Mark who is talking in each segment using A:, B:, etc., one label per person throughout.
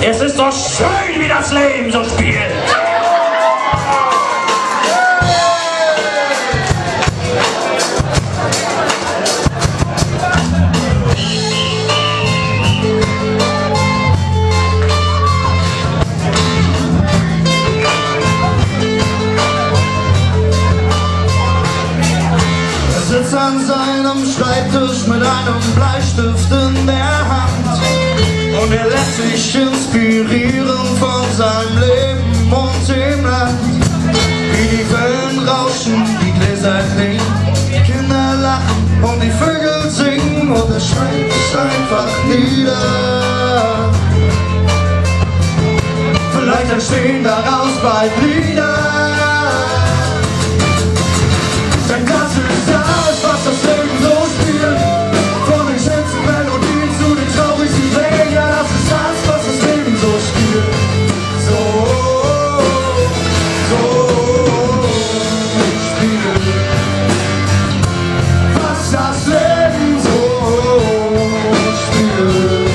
A: Es ist so schön, wie das Leben so spielt.
B: Er sitzt an seinem Schreibtisch mit einem Bleistift in der Hand und er lässt sich inspirieren von seinem Leben und dem Land. Wie die Wellen rauschen, die Gläser klingen, die Kinder lachen und die Vögel singen und er schreibt es einfach nieder. Vielleicht entstehen daraus bald Lieder. Denn das ist das, was das Leben so spielt. Von den schönsten Melodien zu den traurigsten Klängen. Ja, das ist das, was das Leben so spielt. So spielt. Was das Leben so spielt.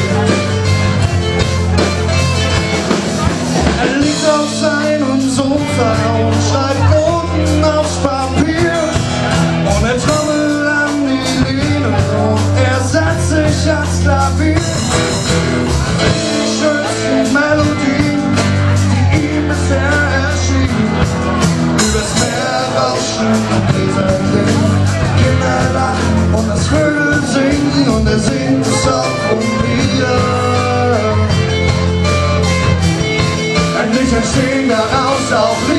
B: Er liegt auf seinem Sofa und schreibt Noten aufs Papier. Und er trommelt an die Lehne und er setzt sich ans Klavier. Die schönsten Melodien, die ihm bisher erschienen. Übers Meer rauschen und Gläser klingen, Kinder lachen und das Vögel singen und er singt es auch wieder. Endlich entstehen daraus auch Lieder.